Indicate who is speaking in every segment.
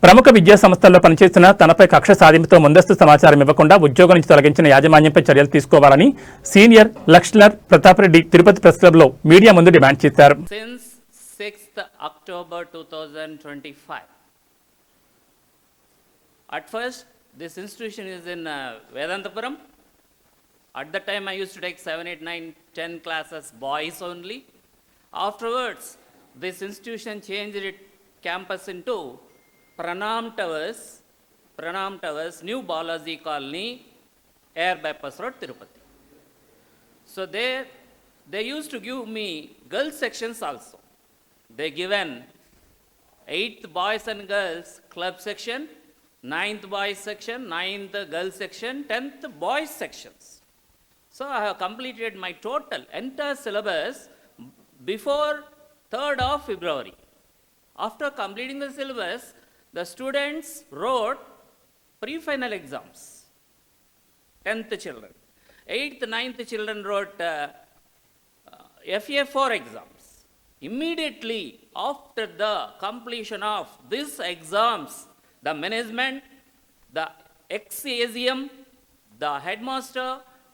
Speaker 1: ప్రముఖ విద్యా సంస్థల్లో పనిచేస్తున్న తనపై కక్ష సాధింపుతో ముందస్తు సమాచారం ఇవ్వకుండా ఉద్యోగం నుంచి తొలగించిన యాజమాన్యంపై చర్యలు తీసుకోవాలని senior lecturer Pratap Reddy Tirupati press club లో మీడియా ముందు డిమాండ్ చేశారు.
Speaker 2: Since 6th October 2025. At first, this institution is in Vedantapuram. At that time, I used to take 7, 8, 9, 10 classes, boys only. Afterwards, this institution changed its campus into Pranam Towers, New Balaji Colony, Air Bypass Road, Tirupati. So they used to give me girls sections also. They given 8th boys and girls club section, 9th boys section, 9th girls section, 10th boys sections. So I have completed my total entire syllabus before 3rd of February. After completing the syllabus, the students wrote pre-final exams. 10th children. 8th, 9th children wrote FA4 exams. Immediately after the completion of these exams, the management, the ex-ASM, the headmaster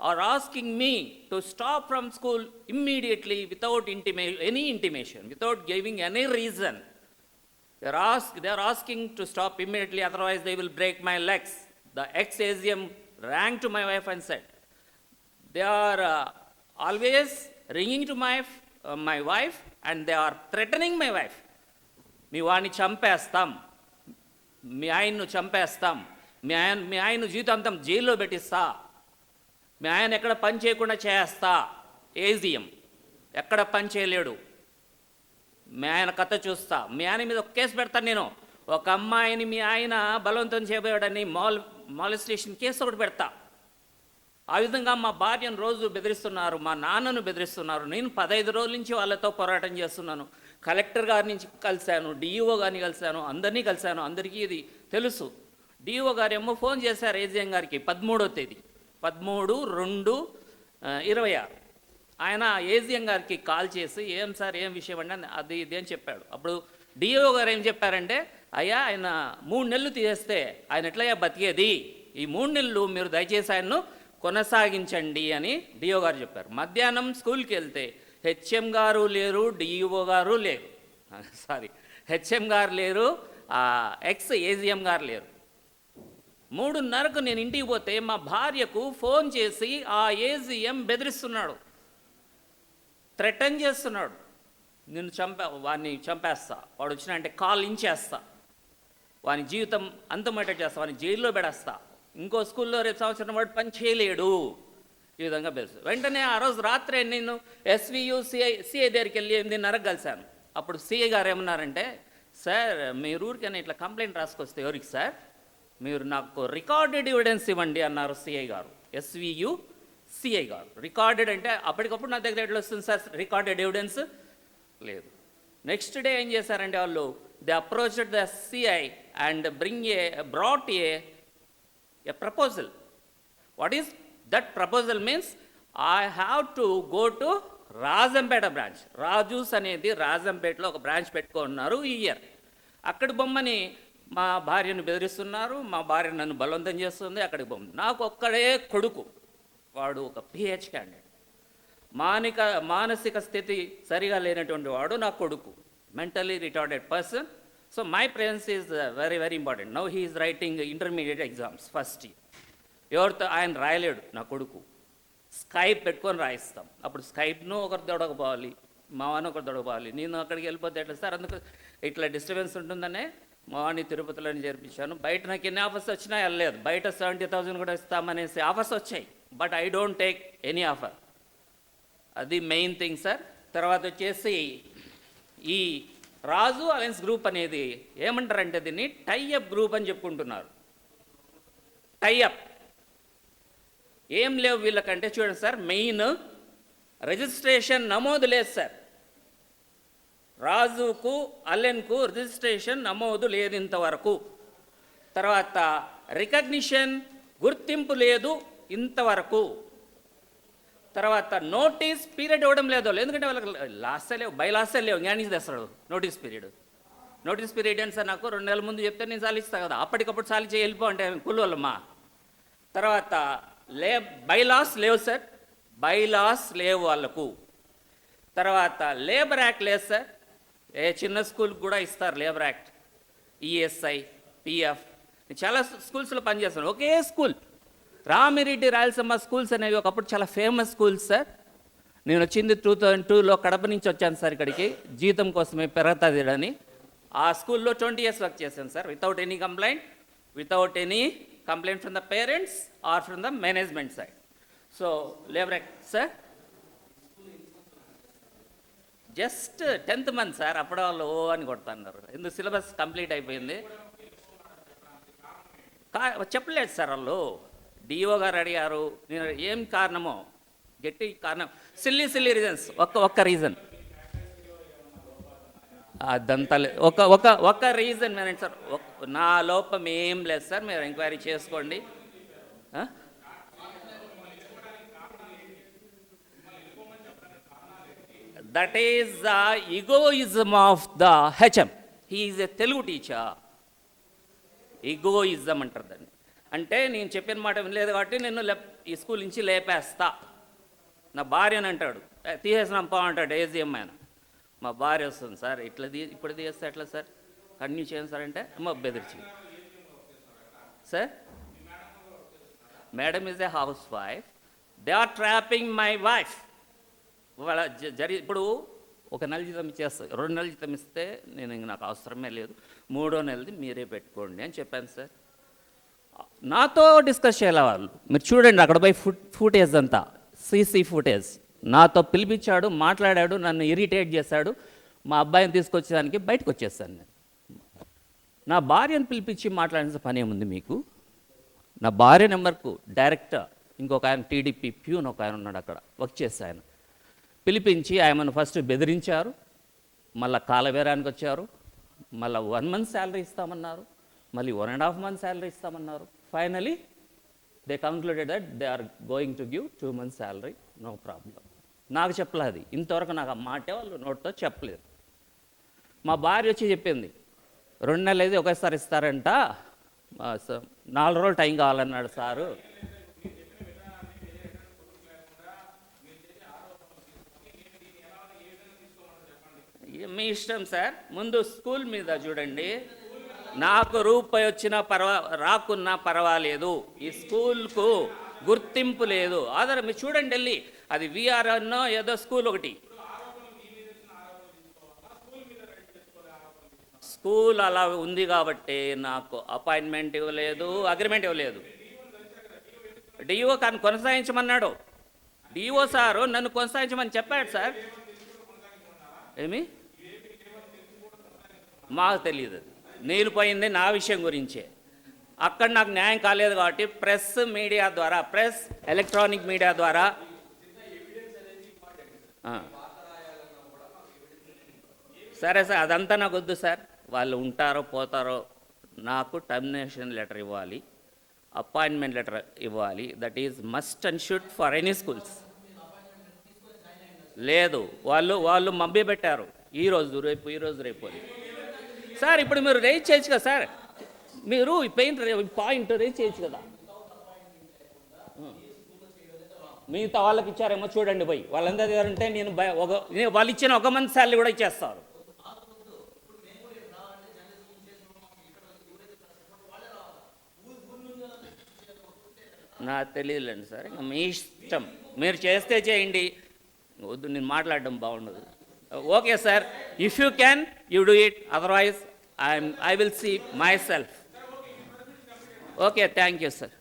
Speaker 2: are asking me to stop from school immediately without any intimation, without giving any reason. They are asking to stop immediately, otherwise they will break my legs. The ex-ASM rang to my wife and said, they are always ringing to my wife and they are threatening my wife. మీ వాడిని చంపేస్తాం, మీ ఆయన్ను చంపేస్తాం, మీ ఆయన్ను జీవితాంతం జైల్లో పెట్టిస్తా, మీ ఆయన ఎక్కడ పని చేయకుండా చేస్తా. ఏజిఎం ఎక్కడ పని చేయలేడు, మీ ఆయన కథ చూస్తా, మీ ఆయన మీద ఒక కేసు పెడతాను నేను. ఒక అమ్మాయిని మీ ఆయన బలవంతం చేయబోయాడని మాలిస్టేషన్ కేసు ఒకటి పెడతా. ఆ విధంగా మా భార్యను రోజు బెదిరిస్తున్నారు, మా నాన్నను బెదిరిస్తున్నారు. నేను 15 రోజుల నుంచి వాళ్ళతో పోరాటం చేస్తున్నాను. కలెక్టర్ గారి నుంచి కలిశాను, డిఈఓ గారిని కలిశాను, అందరినీ కలిశాను, అందరికీ ఇది తెలుసు. డిఈఓ గారు ఏమో ఫోన్ చేశారు ఏజిఎం గారికి 13వ తేదీ 13/2/26. ఆయన ఏజిఎం గారికి కాల్ చేసి ఏం సార్ ఏం విషయం అంటే అది ఇది అని చెప్పాడు. అప్పుడు డిఈఓ గారు ఏం చెప్పారంటే, అయ్యా ఆయన 3 నెలలు తీసేస్తే ఆయన ఎట్లయ్యా బతికేది, ఈ 3 నెలలు మీరు దయచేసి ఆయన్ను కొనసాగించండి అని డిఓ గారు చెప్పారు. మధ్యాహ్నం స్కూల్కి వెళ్తే హెచ్ఎం గారు లేరు, డిఈఓ గారు లేరు, హెచ్ఎం గారు లేరు, ఎక్స్ ఏజిఎం గారు లేరు. 3:30కు నేను ఇంటికి పోతే మా భార్యకు ఫోన్ చేసి ఆ ఏజిఎం బెదిరిస్తున్నాడు, థ్రెటన్ చేస్తున్నాడు. నేను వాడిని చంపేస్తా, వాడు వచ్చినా అంటే కాల్ ఇంచేస్తా, వాని జీవితం అంతమయ్యేటట్టు చేస్తా, వాడిని జైల్లో పెడేస్తా, ఇంకో స్కూల్లో రేపు సంవత్సరం వాడు పని చేయలేడు, ఈ విధంగా బెదిరి. వెంటనే ఆ రోజు రాత్రే నేను ఎస్వియు సిఐ దగ్గరికి వెళ్ళి 8:30కు కలిశాను. అప్పుడు సిఐ గారు ఏమన్నారంటే, సార్ మీరు ఊరికైనా ఇట్లా కంప్లైంట్ రాసుకొస్తే ఎవరికి సార్, మీరు నాకు రికార్డెడ్ ఎవిడెన్స్ ఇవ్వండి అన్నారు సిఐ గారు. ఎస్వియు సిఐ గారు రికార్డెడ్ అంటే అప్పటికప్పుడు నా దగ్గర ఎట్లా వస్తుంది సార్ రికార్డెడ్ ఎవిడెన్స్ లేదు. నెక్స్ట్ డే ఏం చేశారంటే వాళ్ళు, they approached the CI and brought A proposal. What is that proposal means? I have to go to Rajampet branch. Raju's అనేది రాజంపేటలో ఒక బ్రాంచ్ పెట్టుకున్నారు ఈ ఇయర్. అక్కడి బొమ్మని మా భార్యను బెదిరిస్తున్నారు, మా భార్య నన్ను బలవంతం చేస్తుంది. అక్కడికి బొమ్మ నాకు ఒక్కడే కొడుకు, వాడు ఒక పిహెచ్ క్యాండిడేట్, మానసిక స్థితి సరిగా లేనటువంటి వాడు నా కొడుకు, mentally retarded person. So my presence is very, very important. Now he is writing intermediate exams, first year. ఎవరితో ఆయన రాయలేడు నా కొడుకు, స్కైప్ పెట్టుకొని రాయిస్తాం. అప్పుడు స్కైప్ను ఒకరు దొడకపోవాలి, మా వాడిని ఒకరు దొడకపోవాలి. నేను అక్కడికి వెళ్ళిపోతే ఎట్లా సార్, అందుకు ఇట్లా డిస్టర్బెన్స్ ఉంటుందనే మా వాడిని తిరుపతిలోనే చేర్పించాను. బయట నాకు ఎన్ని ఆఫర్స్ వచ్చినా వెళ్ళలేదు, బయట 70,000 కూడా ఇస్తామనేసి ఆఫర్స్ వచ్చాయి, but I don't take any offer. అది మెయిన్ థింగ్ సార్. తర్వాత వచ్చేసి ఈ రాజు అలయన్స్ గ్రూప్ అనేది ఏమంటారంటే దీన్ని టైఅప్ గ్రూప్ అని చెప్పుకుంటున్నారు. టైఅప్ ఏం లేవు వీళ్ళకంటే, చూడండి సార్, మెయిన్ రిజిస్ట్రేషన్ నమోదు లేదు సార్. రాజుకు అలెన్కు రిజిస్ట్రేషన్ నమోదు లేదు ఇంతవరకు. తర్వాత రికగ్నిషన్ గుర్తింపు లేదు ఇంతవరకు. తర్వాత నోటీస్ పీరియడ్ ఇవ్వడం లేదు, ఎందుకంటే వాళ్ళకి లాసే లేవు, బై లాసే లేవు, జ్ఞానికి తెస్తాడు నోటీస్ పీరియడ్. నోటీస్ పీరియడ్ అని సార్ నాకు 2 నెలల ముందు చెప్తే నేను సాలిస్తా కదా, అప్పటికప్పుడు సాలి చేయి వెళ్ళిపో అంటే కుళ్ళోళ్ళమ్మా. తర్వాత బైలాస్ లేవు సార్, బైలాస్ లేవు వాళ్ళకు. తర్వాత లేబర్ యాక్ట్ లేదు సార్, ఏ చిన్న స్కూల్కి కూడా ఇస్తారు లేబర్ యాక్ట్, ఈఎస్ఐ, పిఎఫ్. నేను చాలా స్కూల్స్లో పనిచేస్తాను. ఒకే స్కూల్ రామిరెడ్డి రాయలసీమ స్కూల్స్ అనేవి ఒకప్పుడు చాలా ఫేమస్ స్కూల్స్ సార్. నేను వచ్చింది 2002లో కడప నుంచి వచ్చాను సార్ ఇక్కడికి, జీతం కోసమే పెరగతుంది అని. ఆ స్కూల్లో 20 years వర్క్ చేశాను sir, without any complaint from the parents or from the management side. So labour act sir just 10th month sir, అప్పుడు వాళ్ళు ఓ అని కొడుతున్నారు. ఎందుకు సిలబస్ కంప్లీట్ అయిపోయింది. చెప్పలేదు సార్ వాళ్ళు, డిఓ గారు అడిగారు, నేను ఏం కారణమో గట్టి కారణం, సిల్లీ రీజన్స్, ఒక్క రీజన్ అదంతా ఒక రీజన్ మేనేజ్ సార్. నా లోపం ఏం లేదు సార్, మీరు ఎంక్వైరీ చేసుకోండి. That is the egoism of the HM. He is a Telugu teacher. Egoism అంటారు దాన్ని. అంటే నేను చెప్పిన మాట వినలేదు కాబట్టి నేను ఈ స్కూల్ నుంచి లేపేస్తా. నా భార్యని అంటాడు, తీసేసినాంపా అంటాడు ఏజీఎం ఆయన. మా భార్య వస్తుంది, సార్ ఇట్లా ఇప్పుడు తీసేస్తే ఎట్లా సార్, కంటిన్యూ చేయండి సార్ అంటే అమ్మ బెదిరించింది. Sir madam is a housewife, they are trapping my wife. వాళ్ళ ఇప్పుడు 1 నెల జీతం ఇచ్చేస్తారు, 2 నెలల జీతం ఇస్తే నేను ఇంక నాకు అవసరమే లేదు, 3వ నెలది మీరే పెట్టుకోండి అని చెప్పాను సార్. నాతో డిస్కస్ చేయాలి వాళ్ళు. మీరు చూడండి అక్కడ పోయి ఫుటేజ్ అంతా సీసీ ఫుటేజ్. నాతో పిలిపించాడు, మాట్లాడాడు, నన్ను ఇరిటేట్ చేశాడు. మా అబ్బాయిని తీసుకొచ్చేదానికి బయటకు వచ్చేసాను నేను. నా భార్యను పిలిపించి మాట్లాడిన పని ఏముంది మీకు? నా భార్య నెంబర్కు డైరెక్టర్ ఇంకొక ఆయన టీడీపీ ప్యూన్ ఒక ఆయన ఉన్నాడు అక్కడ వర్క్ చేసే ఆయన, పిలిపించి ఆయనను ఫస్ట్ బెదిరించారు, మళ్ళీ కాలవేరానికి వచ్చారు, మళ్ళీ 1 month శాలరీ ఇస్తామన్నారు, మళ్ళీ 1.5 months శాలరీ ఇస్తామన్నారు. Finally they concluded that they are going to give 2 months salary, no problem. నాకు చెప్పలేదు ఇంతవరకు, నాకు ఆ మాటే వాళ్ళు నోట్తో చెప్పలేదు. మా భార్య వచ్చి చెప్పింది, 2 నెలలు అయితే ఒకేసారి ఇస్తారంట, 4 రోజులు టైం కావాలన్నాడు సారు. మీ ఇష్టం సార్, ముందు స్కూల్ మీద చూడండి. నాకు రూపాయి వచ్చినా రాకున్నా పర్వాలేదు, ఈ స్కూల్కు గుర్తింపు లేదు, ఆధారం మీరు చూడండి వెళ్ళి, అది విఆర్ అన్నో ఏదో స్కూల్ ఒకటి. స్కూల్ అలా ఉంది కాబట్టి నాకు అపాయింట్మెంట్ ఇవ్వలేదు, అగ్రిమెంట్ ఇవ్వలేదు. డిఓ కానీ కొనసాగించమన్నాడు, డిఓ సారు నన్ను కొనసాగించమని చెప్పాడు సార్. ఏమి మాకు తెలియదు, నేను పోయింది నా విషయం గురించే. అక్కడ నాకు న్యాయం కాలేదు కాబట్టి ప్రెస్ మీడియా ద్వారా, ప్రెస్ ఎలక్ట్రానిక్ మీడియా ద్వారా సరే సార్ అదంతా నాకు వద్దు సార్. వాళ్ళు ఉంటారో పోతారో, నాకు టర్మినేషన్ లెటర్ ఇవ్వాలి, అపాయింట్మెంట్ లెటర్ ఇవ్వాలి. That is must and should for any schools. లేదు, వాళ్ళు మబ్బి పెట్టారు, ఈరోజు రేపు అని. సార్ ఇప్పుడు మీరు రేజ్ చేయొచ్చు కదా సార్, మీరు పాయింట్ రేజ్ చేయొచ్చు కదా. మిగతా వాళ్ళకి ఇచ్చారేమో చూడండి పోయి, వాళ్ళందరూ ఎవరంటే నేను వాళ్ళు ఇచ్చిన 1 month శాలరీ కూడా ఇచ్చేస్తారు. నాకు తెలియదులేండి సార్, ఇంకా మీ ఇష్టం, మీరు చేస్తే చేయండి, వద్దు నేను మాట్లాడడం బాగుండదు. Okay sir, if you can you do it, otherwise I will see myself. Okay, thank you sir.